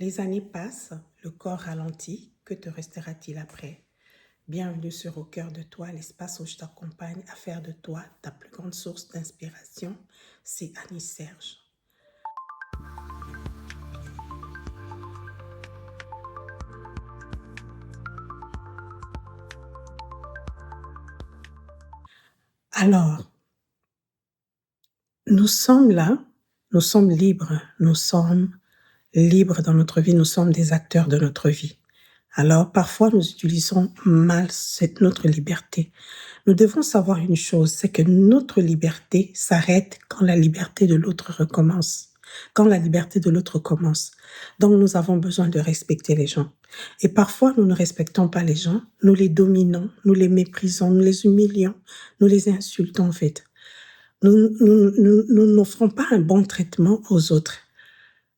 Les années passent, le corps ralentit, que te restera-t-il après? Bienvenue sur Au cœur de toi, l'espace où je t'accompagne à faire de toi ta plus grande source d'inspiration. C'est Annie Serge. Alors, nous sommes là, nous sommes libres dans notre vie, nous sommes des acteurs de notre vie. Alors, parfois, nous utilisons mal notre liberté. Nous devons savoir une chose, c'est que notre liberté s'arrête quand la liberté de l'autre recommence, quand la liberté de l'autre commence. Donc, nous avons besoin de respecter les gens. Et parfois, nous ne respectons pas les gens, nous les dominons, nous les méprisons, nous les humilions, nous les insultons en fait. Nous n'offrons pas un bon traitement aux autres.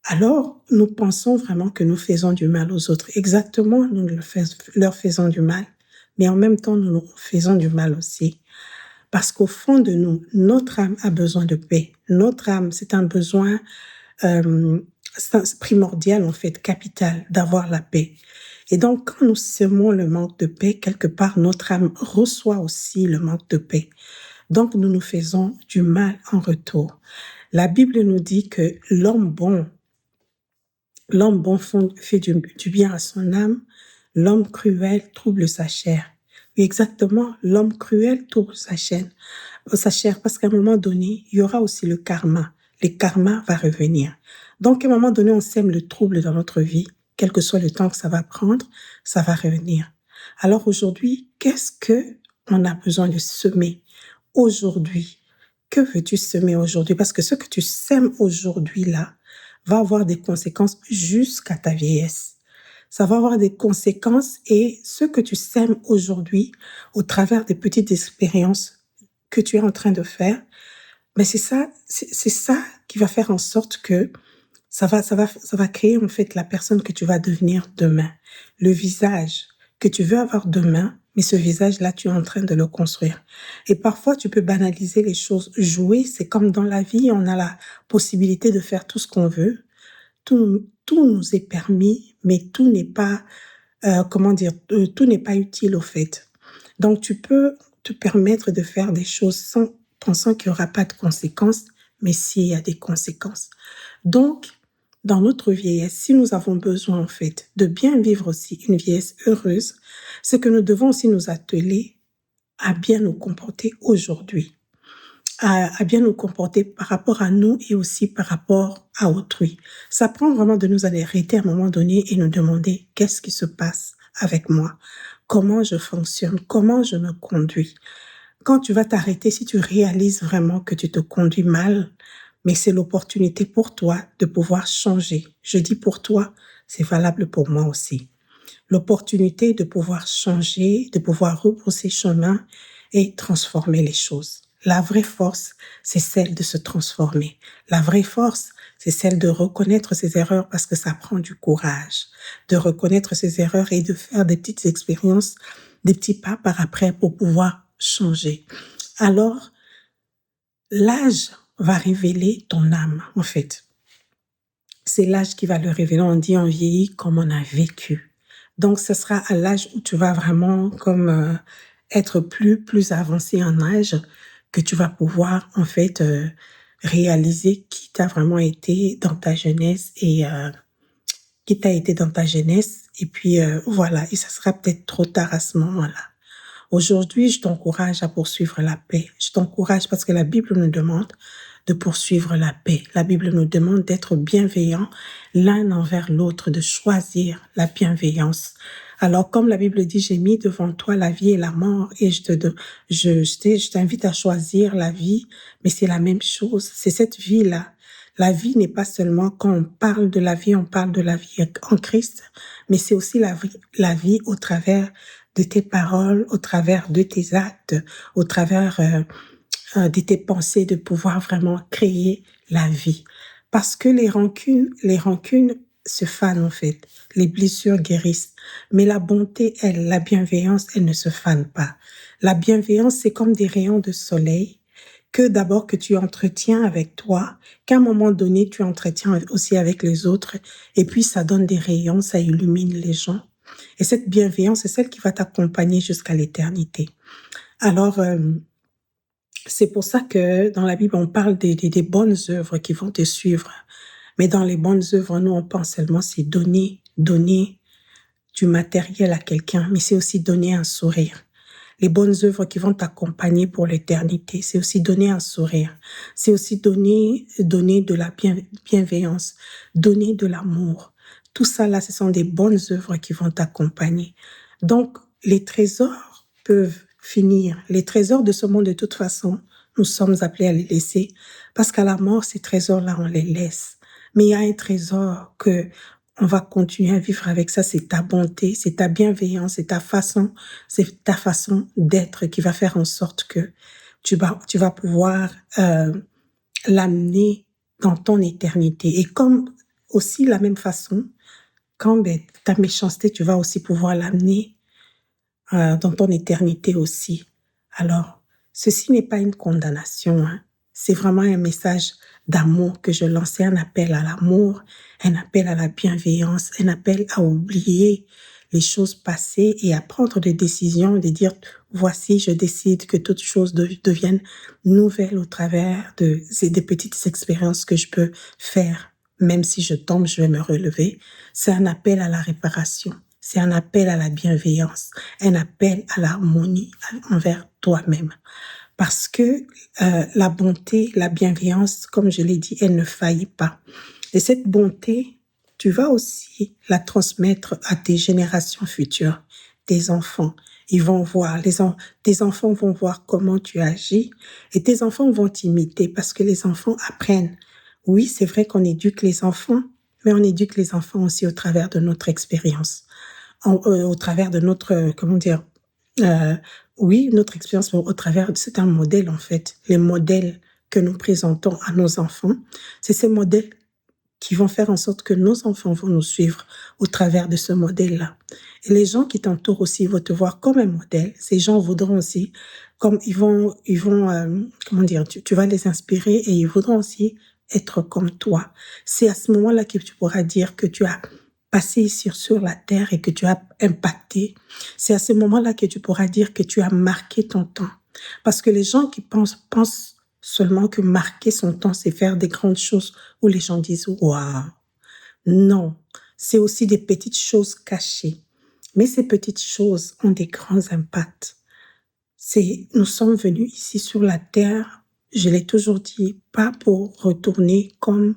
Alors, nous pensons vraiment que nous faisons du mal aux autres. Exactement, nous leur faisons du mal, mais en même temps, nous nous faisons du mal aussi. Parce qu'au fond de nous, notre âme a besoin de paix. Notre âme, c'est un besoin primordial, en fait, capital, d'avoir la paix. Et donc, quand nous semons le manque de paix, quelque part, notre âme reçoit aussi le manque de paix. Donc, nous nous faisons du mal en retour. La Bible nous dit que l'homme bon fait du bien à son âme, l'homme cruel trouble sa chair. Oui, exactement, l'homme cruel trouble sa chair, parce qu'à un moment donné, il y aura aussi le karma. Le karma va revenir. Donc, à un moment donné, on sème le trouble dans notre vie, quel que soit le temps que ça va prendre, ça va revenir. Alors aujourd'hui, qu'est-ce que on a besoin de semer aujourd'hui? Que veux-tu semer aujourd'hui? Parce que ce que tu sèmes aujourd'hui là, va avoir des conséquences jusqu'à ta vieillesse. Ça va avoir des conséquences et ce que tu sèmes aujourd'hui au travers des petites expériences que tu es en train de faire, mais c'est ça qui va faire en sorte que ça va créer en fait la personne que tu vas devenir demain, le visage que tu veux avoir demain, mais ce visage-là, tu es en train de le construire. Et parfois, tu peux banaliser les choses. Jouer, c'est comme dans la vie, on a la possibilité de faire tout ce qu'on veut. Tout nous est permis, mais tout n'est pas, tout n'est pas utile au fait. Donc, tu peux te permettre de faire des choses sans pensant qu'il n'y aura pas de conséquences, mais s'il y a des conséquences. Donc, dans notre vieillesse, si nous avons besoin en fait de bien vivre aussi une vieillesse heureuse, c'est que nous devons aussi nous atteler à bien nous comporter aujourd'hui, à bien nous comporter par rapport à nous et aussi par rapport à autrui. Ça prend vraiment de nous arrêter à un moment donné et nous demander qu'est-ce qui se passe avec moi, comment je fonctionne, comment je me conduis. Quand tu vas t'arrêter, si tu réalises vraiment que tu te conduis mal, mais c'est l'opportunité pour toi de pouvoir changer. Je dis pour toi, c'est valable pour moi aussi. L'opportunité de pouvoir changer, de pouvoir rebrousser chemin et transformer les choses. La vraie force, c'est celle de se transformer. La vraie force, c'est celle de reconnaître ses erreurs parce que ça prend du courage. De reconnaître ses erreurs et de faire des petites expériences, des petits pas par après pour pouvoir changer. Alors, l'âge va révéler ton âme, en fait. C'est l'âge qui va le révéler. On dit on vieillit comme on a vécu. Donc, ce sera à l'âge où tu vas vraiment être plus avancé en âge que tu vas pouvoir, en fait, réaliser qui t'a vraiment été dans ta jeunesse et qui t'a été dans ta jeunesse. Et puis, voilà. Et ça sera peut-être trop tard à ce moment-là. Aujourd'hui, je t'encourage à poursuivre la paix. Je t'encourage parce que la Bible nous demande de poursuivre la paix. La Bible nous demande d'être bienveillants l'un envers l'autre, de choisir la bienveillance. Alors, comme la Bible dit, j'ai mis devant toi la vie et la mort et je t'invite à choisir la vie, mais c'est la même chose. C'est cette vie-là. La vie n'est pas seulement quand on parle de la vie, on parle de la vie en Christ, mais c'est aussi la vie au travers de tes paroles, au travers de tes actes, au travers de tes pensées, de pouvoir vraiment créer la vie. Parce que les rancunes se fanent en fait, les blessures guérissent. Mais la bonté, elle, la bienveillance, elle ne se fane pas. La bienveillance, c'est comme des rayons de soleil que d'abord que tu entretiens avec toi, qu'à un moment donné, tu entretiens aussi avec les autres, et puis ça donne des rayons, ça illumine les gens. Et cette bienveillance, c'est celle qui va t'accompagner jusqu'à l'éternité. Alors, c'est pour ça que dans la Bible, on parle des bonnes œuvres qui vont te suivre. Mais dans les bonnes œuvres, nous, on pense seulement, c'est donner du matériel à quelqu'un, mais c'est aussi donner un sourire. Les bonnes œuvres qui vont t'accompagner pour l'éternité, c'est aussi donner un sourire. C'est aussi donner de la bienveillance, donner de l'amour. Tout ça là, ce sont des bonnes œuvres qui vont t'accompagner. Donc, les trésors peuvent finir. Les trésors de ce monde, de toute façon, nous sommes appelés à les laisser parce qu'à la mort, ces trésors-là, on les laisse. Mais il y a un trésor que on va continuer à vivre avec ça, c'est ta bonté, c'est ta bienveillance, c'est ta façon d'être qui va faire en sorte que tu vas pouvoir l'amener dans ton éternité. Et comme aussi la même façon, quand ta méchanceté, tu vas aussi pouvoir l'amener dans ton éternité aussi. Alors, ceci n'est pas une condamnation, hein. C'est vraiment un message d'amour que je lançais, un appel à l'amour, un appel à la bienveillance, un appel à oublier les choses passées et à prendre des décisions, de dire, voici, je décide que toute chose devienne nouvelle au travers de ces des petites expériences que je peux faire. Même si je tombe, je vais me relever. C'est un appel à la réparation. C'est un appel à la bienveillance, un appel à l'harmonie envers toi-même. Parce que la bonté, la bienveillance, comme je l'ai dit, elle ne faillit pas. Et cette bonté, tu vas aussi la transmettre à tes générations futures, tes enfants. Ils vont voir, tes enfants vont voir comment tu agis et tes enfants vont t'imiter parce que les enfants apprennent. Oui, c'est vrai qu'on éduque les enfants, mais on éduque les enfants aussi au travers de notre expérience, au travers de notre, comment dire, euh, oui, notre expérience au travers, c'est un modèle en fait. Les modèles que nous présentons à nos enfants, c'est ces modèles qui vont faire en sorte que nos enfants vont nous suivre au travers de ce modèle-là. Et les gens qui t'entourent aussi vont te voir comme un modèle. Ces gens voudront aussi, comme comment dire, tu vas les inspirer et ils voudront aussi être comme toi. C'est à ce moment-là que tu pourras dire que tu as passé sur la terre et que tu as impacté. C'est à ce moment-là que tu pourras dire que tu as marqué ton temps. Parce que les gens qui pensent seulement que marquer son temps, c'est faire des grandes choses où les gens disent waouh. Non, c'est aussi des petites choses cachées. Mais ces petites choses ont des grands impacts. Nous sommes venus ici sur la terre, je l'ai toujours dit, pas pour retourner comme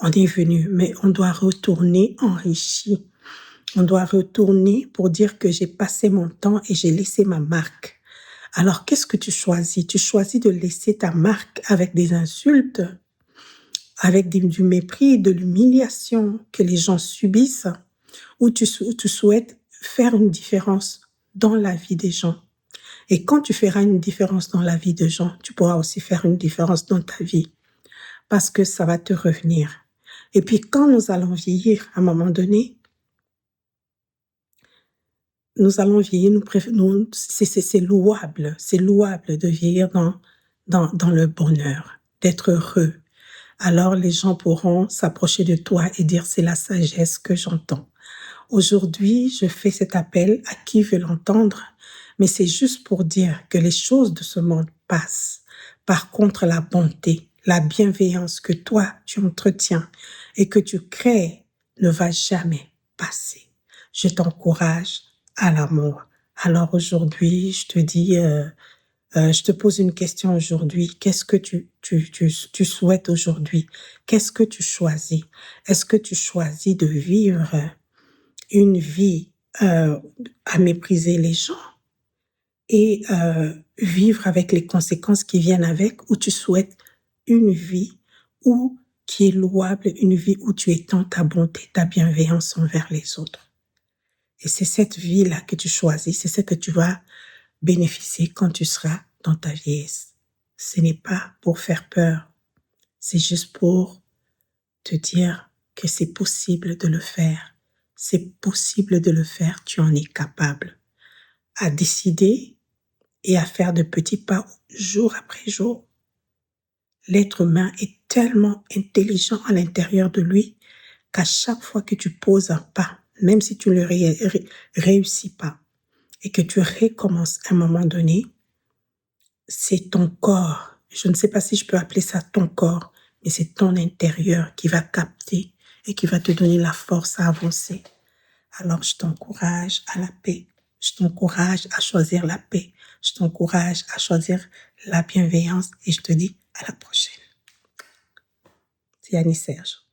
on est venu, mais on doit retourner enrichi. On doit retourner pour dire que j'ai passé mon temps et j'ai laissé ma marque. Alors, qu'est-ce que tu choisis? Tu choisis de laisser ta marque avec des insultes, avec du mépris, de l'humiliation que les gens subissent, ou tu souhaites faire une différence dans la vie des gens. Et quand tu feras une différence dans la vie des gens, tu pourras aussi faire une différence dans ta vie, parce que ça va te revenir. Et puis, quand nous allons vieillir, à un moment donné, nous allons vieillir, c'est louable de vieillir dans le bonheur, d'être heureux. Alors les gens pourront s'approcher de toi et dire c'est la sagesse que j'entends. Aujourd'hui, je fais cet appel à qui veut l'entendre, mais c'est juste pour dire que les choses de ce monde passent. Par contre, la bonté, la bienveillance que toi tu entretiens et que tu crées ne va jamais passer. Je t'encourage à l'amour. Alors aujourd'hui, je te dis, je te pose une question aujourd'hui. Qu'est-ce que tu souhaites aujourd'hui? Qu'est-ce que tu choisis? Est-ce que tu choisis de vivre une vie à mépriser les gens et vivre avec les conséquences qui viennent avec, ou tu souhaites une vie qui est louable, une vie où tu étends ta bonté, ta bienveillance envers les autres? Et c'est cette vie-là que tu choisis, c'est ce que tu vas bénéficier quand tu seras dans ta vieillesse. Ce n'est pas pour faire peur, c'est juste pour te dire que c'est possible de le faire. C'est possible de le faire, tu en es capable. À décider et à faire de petits pas jour après jour, l'être humain est tellement intelligent à l'intérieur de lui qu'à chaque fois que tu poses un pas, même si tu ne réussis pas et que tu recommences à un moment donné, c'est ton corps. Je ne sais pas si je peux appeler ça ton corps, mais c'est ton intérieur qui va capter et qui va te donner la force à avancer. Alors, je t'encourage à la paix. Je t'encourage à choisir la paix. Je t'encourage à choisir la bienveillance et je te dis à la prochaine. C'est Annie Serge.